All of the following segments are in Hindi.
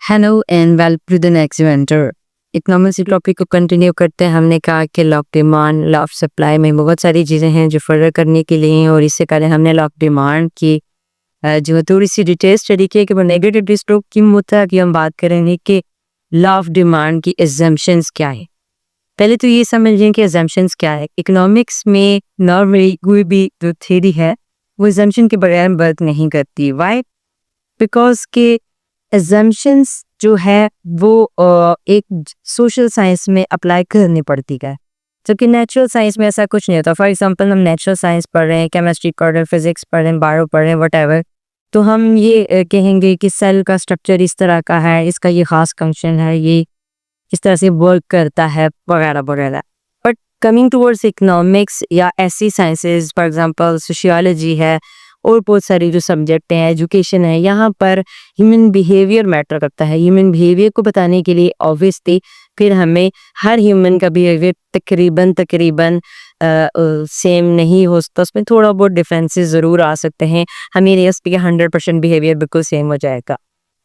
Hello and welcome to the next eventer. Economics topic को कंटिन्यू करते हैं। हमने कहा कि law of demand, law of supply में बहुत सारी चीज़ें हैं जो फर्दर करने के लिए हैं, और इससे पहले हमने लॉ ऑफ डिमांड की जो थोड़ी सी डिटेल स्टडी की कि वो नेगेटिव डिस्ट्रोक की मुद्दा की हम बात करेंगे कि लॉ ऑफ डिमांड की एग्जम्पशंस क्या है। पहले तो ये समझें कि एग्जम्पशंस क्या है। इकोनॉमिक्स में नॉर्मली कोई भी जो थ्योरी है वो एग्जम्पशन के बगैर वर्क नहीं करती। वाई? बिकॉज के एग्जम्पशंस जो है वो एक सोशल साइंस में अप्लाई करनी पड़ती है, जबकि नेचुरल साइंस में ऐसा कुछ नहीं होता। फॉर एग्जांपल हम नेचुरल साइंस पढ़ रहे हैं, केमिस्ट्री पढ़ रहे हैं, फिजिक्स पढ़ रहे हैं, बायो पढ़ रहे हैं, वट तो हम ये कहेंगे कि सेल का स्ट्रक्चर इस तरह का है, इसका ये खास फंक्शन है, ये इस तरह से वर्क करता है, वगैरह वगैरह। बट कमिंग टूवर्ड्स इकोनॉमिक्स या ऐसी साइंसेज, फॉर एग्जांपल सोशियोलॉजी है और बहुत सारी जो सब्जेक्ट हैं, एजुकेशन है, यहाँ पर ह्यूमन बिहेवियर मैटर करता है। ह्यूमन बिहेवियर को बताने के लिए ऑब्वियसली फिर हमें हर ह्यूमन का बिहेवियर तकरीबन सेम नहीं हो सकता, उसमें थोड़ा बहुत डिफरेंसेस ज़रूर आ सकते हैं। हमें नहीं सकती कि 100% बिहेवियर बिल्कुल सेम हो जाएगा।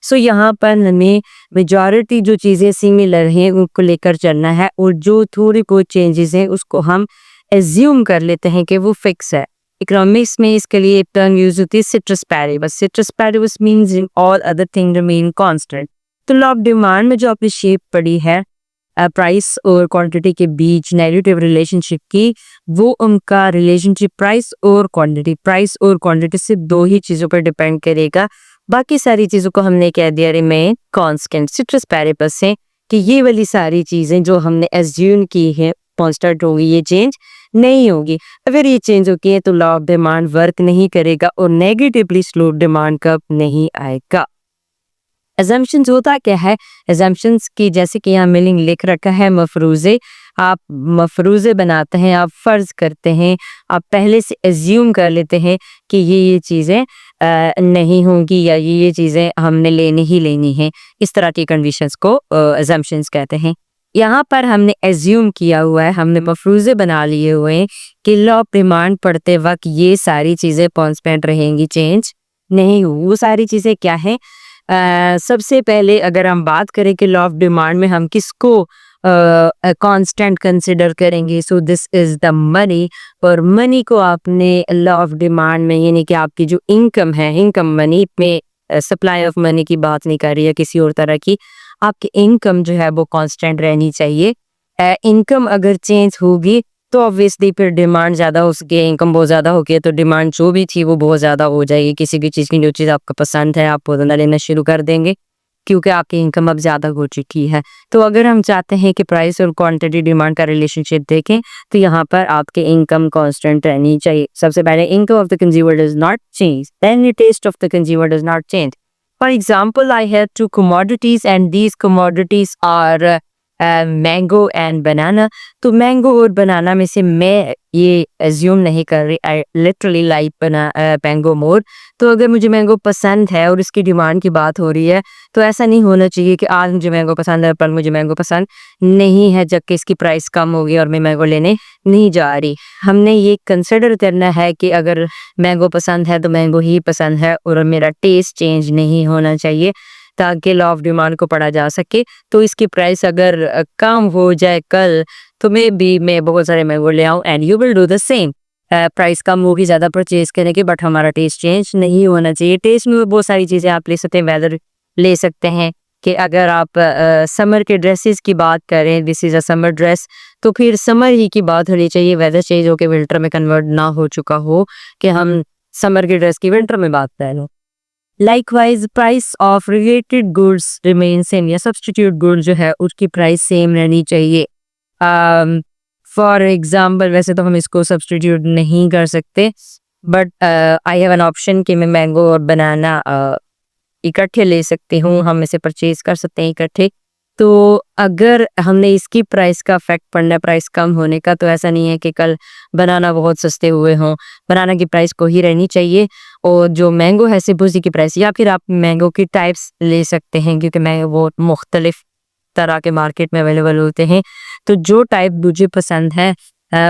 सो यहाँ पर हमें मेजॉरिटी जो चीज़ें सिमिलर हैं उनको लेकर चलना है, और जो थोड़ी बहुत चेंजेस हैं उसको हम एज्यूम कर लेते हैं कि वो फिक्स है। इकोनॉमिक्स में इसके लिए एक टर्म यूज होती है citrus paribus. Citrus paribus means in all other thing remain constant. तो लॉ ऑफ डिमांड में जो आपने शेप पढ़ी है प्राइस और क्वांटिटी के बीच नेगेटिव रिलेशनशिप की, वो उनका रिलेशनशिप प्राइस और क्वांटिटी सिर्फ दो ही चीज़ों पर डिपेंड करेगा। बाकी सारी चीज़ों को हमने कह दिया रिमेन कांस्टेंट। सिट्रस पैरिबस से कि ये वाली सारी चीज़ें जो हमने एज्यूम की है कांस्टेंट होगी, ये चेंज नहीं होगी। अगर ये चेंज होती है तो लॉ ऑफ डिमांड वर्क नहीं करेगा और नेगेटिवली स्लोप डिमांड कब नहीं आएगा। एजम्पशंस होता क्या है? एजम्पशंस की जैसे कि यहाँ मीनिंग लिख रखा है मफरूज़े। आप मफरूज़े बनाते हैं, आप फ़र्ज़ करते हैं, आप पहले से एज्यूम कर लेते हैं कि ये चीज़ें नहीं होंगी या ये चीज़ें हमने लेनी ही लेनी है। इस तरह की कंडीशंस को एजम्पशंस कहते हैं। यहाँ पर हमने एज्यूम किया हुआ है, हमने मफरूज़े बना लिए हुए हैं कि लॉ ऑफ डिमांड पढ़ते वक्त ये सारी चीज़ें कांस्टेंट रहेंगी, चेंज नहीं होगी। वो सारी चीज़ें क्या हैं? सबसे पहले अगर हम बात करें कि लॉ ऑफ डिमांड में हम किसको कांस्टेंट कंसिडर करेंगे, so this is the money. और मनी को आपने लॉ ऑफ डिमांड में, यानी कि आपकी जो इनकम है, इनकम मनी में, सप्लाई ऑफ मनी की बात नहीं कर रही है किसी और तरह की, आपकी इनकम जो है वो कांस्टेंट रहनी चाहिए। इनकम अगर चेंज होगी तो ऑब्वियसली फिर डिमांड ज़्यादा हो सके, इनकम बहुत ज़्यादा हो गई तो डिमांड जो भी थी वो बहुत ज़्यादा हो जाएगी। किसी भी चीज़ की जो चीज़ आपको पसंद है आप बहुत ज़्यादा लेना शुरू कर देंगे क्योंकि आपकी इनकम अब ज़्यादा हो चुकी है। तो अगर हम चाहते हैं कि प्राइस और क्वांटिटी डिमांड का रिलेशनशिप देखें तो यहाँ पर आपके इनकम कांस्टेंट रहनी चाहिए। सबसे पहले income of the consumer does not change, then the taste of the consumer does not change. For example, I have two commodities and these commodities are mango and banana. तो मैंगो और बनाना में से मैं ये एज्यूम नहीं कर रही, आई लिटरली लाइक मैंगो मोर। तो अगर मुझे मैंगो पसंद है और इसकी डिमांड की बात हो रही है तो ऐसा नहीं होना चाहिए कि आज मुझे मैंगो पसंद है पर मुझे मैंगो पसंद नहीं है, जबकि इसकी प्राइस कम होगी और मैं मैंगो लेने नहीं जा रही। हमने ये कंसिडर करना है कि अगर मैंगो पसंद है तो मैंगो ही पसंद है और मेरा टेस्ट चेंज नहीं होना चाहिए, ताकि लॉ ऑफ डिमांड को पढ़ा जा सके। तो इसकी प्राइस अगर कम हो जाए कल तो मैं बहुत सारे मैंगो ले आऊँ and you will do the same. Price कम होगी ज़्यादा परचेज करने की, बट हमारा टेस्ट चेंज नहीं होना चाहिए। टेस्ट में बहुत सारी चीज़ें आप ले सकते हैं। वेदर ले सकते हैं कि अगर आप समर के ड्रेसेस की बात करें, this is a summer dress, तो फिर समर ही की बात होनी चाहिए, वेदर चेंज होकर विंटर में कन्वर्ट ना हो चुका हो कि हम समर की ड्रेस की विंटर में बात करें। Likewise price of related goods remain same, या सब्सटीट्यूट गुड जो है उसकी प्राइस सेम रहनी चाहिए। फॉर एग्जाम्पल, वैसे तो हम इसको सब्सटीट्यूट नहीं कर सकते, but I have an option कि मैं मैंगो और बनाना इकट्ठे ले सकती हूँ, हम इसे परचेज कर सकते हैं इकट्ठे। तो अगर हमने इसकी प्राइस का इफेक्ट पड़ना है प्राइस कम होने का, तो ऐसा नहीं है कि कल बनाना बहुत सस्ते हुए हों, बनाना की प्राइस को ही रहनी चाहिए और जो मैंगो है सिर्फ उसी की प्राइस। या फिर आप मैंगो की टाइप्स ले सकते हैं क्योंकि मैंगो बहुत मुख्तलिफ तरह के मार्केट में अवेलेबल होते हैं। तो जो टाइप मुझे पसंद है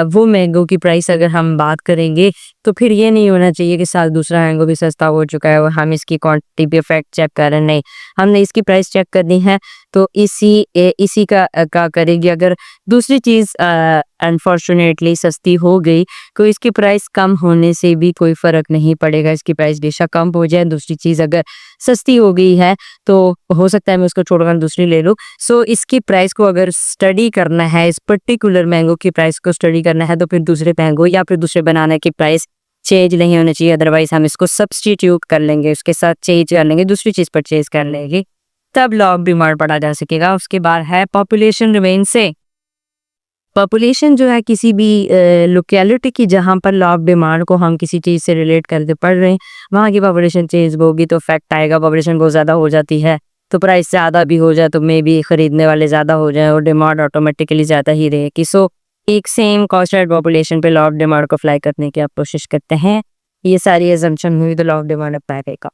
वो मैंगो की प्राइस अगर हम बात करेंगे तो फिर ये नहीं होना चाहिए कि साल दूसरा मैंगो भी सस्ता हो चुका है और हम इसकी क्वांटिटी पे इफेक्ट चेक कर रहे हैं। नहीं, हमने इसकी प्राइस चेक करनी है तो इसी का करेंगे। अगर दूसरी चीज़ अनफॉर्चुनेटली सस्ती हो गई तो इसकी प्राइस कम होने से भी कोई फ़र्क नहीं पड़ेगा। इसकी प्राइस बेशक कम हो जाए, दूसरी चीज़ अगर सस्ती हो गई है तो हो सकता है मैं उसको छोड़कर दूसरी ले लूँ। सो इसकी प्राइस को अगर स्टडी करना है, इस पर्टिकुलर मैंगो की प्राइस को स्टडी करना है तो फिर दूसरे मैंगो या फिर दूसरे बनाने की प्राइस चेंज नहीं होनी चाहिए। अदरवाइज़ हम इसको सब्स्टिट्यूट कर लेंगे, उसके साथ चेंज कर लेंगे, दूसरी चीज़ परचेज़ कर लेंगे, तब लॉ ऑफ डिमांड पढ़ा जा सकेगा। उसके बाद है पॉपुलेशन रिमेन सेम। पॉपुलेशन जो है किसी भी लोकेलिटी की जहाँ पर लॉ ऑफ डिमांड को हम किसी चीज़ से रिलेट करके पढ़ रहे हैं, वहाँ की पॉपुलेशन चेंज होगी तो इफेक्ट आएगा। पॉपुलेशन बहुत ज़्यादा हो जाती है तो प्राइस ज़्यादा भी हो जाए तो मे बी खरीदने वाले ज़्यादा हो जाए और डिमांड ऑटोमेटिकली ज़्यादा ही रहेगी। सो एक सेम कॉन्स्टेंट पॉपुलेशन पे लॉ ऑफ डिमांड को अप्लाई करने की आप कोशिश करते हैं, ये सारी एजम्पशन हुई तो लॉ ऑफ डिमांड अप्लाई करेगा।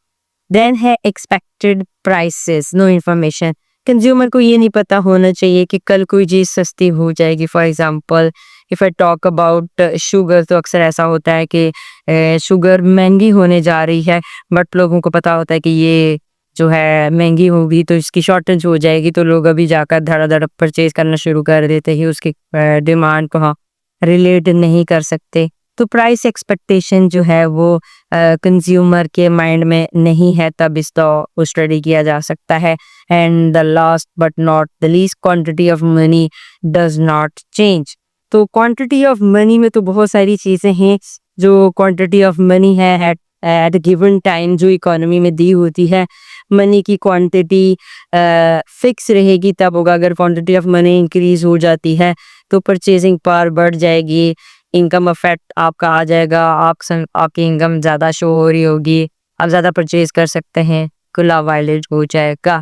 देन है expected prices, no information. Consumer को ये नहीं पता होना चाहिए कि कल कोई चीज़ सस्ती हो जाएगी। For example if I talk about sugar, तो अक्सर ऐसा होता है कि शुगर महंगी होने जा रही है, बट लोगों को पता होता है कि ये जो है महंगी होगी तो इसकी शॉर्टेज हो जाएगी, तो लोग अभी जाकर धड़ाधड़ परचेज करना शुरू कर देते हैं, उसकी डिमांड को हाँ रिलेट नहीं कर सकते। तो प्राइस एक्सपेक्टेशन जो है वो कंज्यूमर के माइंड में नहीं है, तब इसको स्टडी किया जा सकता है। And the last but not the least, quantity of money does not change. तो क्वांटिटी ऑफ मनी में तो बहुत सारी चीज़ें हैं। जो क्वांटिटी ऑफ मनी है एट गिवन टाइम जो इकोनॉमी में दी होती है, मनी की क्वांटिटी फिक्स रहेगी तब होगा। अगर क्वांटिटी ऑफ मनी इंक्रीज हो जाती है तो परचेजिंग पावर बढ़ जाएगी, इनकम इफेक्ट आपका आ जाएगा, आपकी इनकम ज़्यादा शो हो रही होगी, आप ज़्यादा परचेज कर सकते हैं, खुला वायलेज हो जाएगा।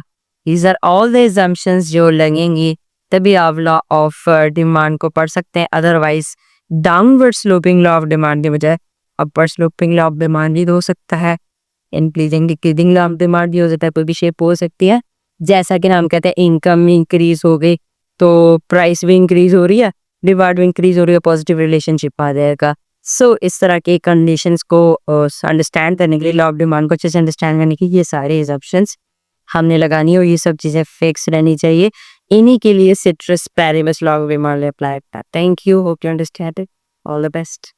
These are all the assumptions जो लगेंगी तभी आप लॉ ऑफ डिमांड को पढ़ सकते हैं। Otherwise downward sloping law of demand के बजाय upward sloping law of demand भी हो सकता है, increasing decreasing law of demand भी हो सकता है, कोई भी शेप हो सकती है। जैसा कि हम कहते हैं इनकम इंक्रीज हो गई तो प्राइस भी इंक्रीज हो रही है, डिमांड भी इंक्रीज हो रही है, पॉजिटिव रिलेशनशिप आ जाएगा। सो इस तरह के कंडीशंस को अंडरस्टैंड करने के लिए, लॉ ऑफ डिमांड को अच्छे से अंडरस्टैंड करने की ये सारे एजम्पशंस हमने लगानी है और ये सब चीज़ें फिक्स रहनी चाहिए। इन्हीं के लिए ceteris paribus law of demand apply करता है। Thank you, hope you understand it. All the best.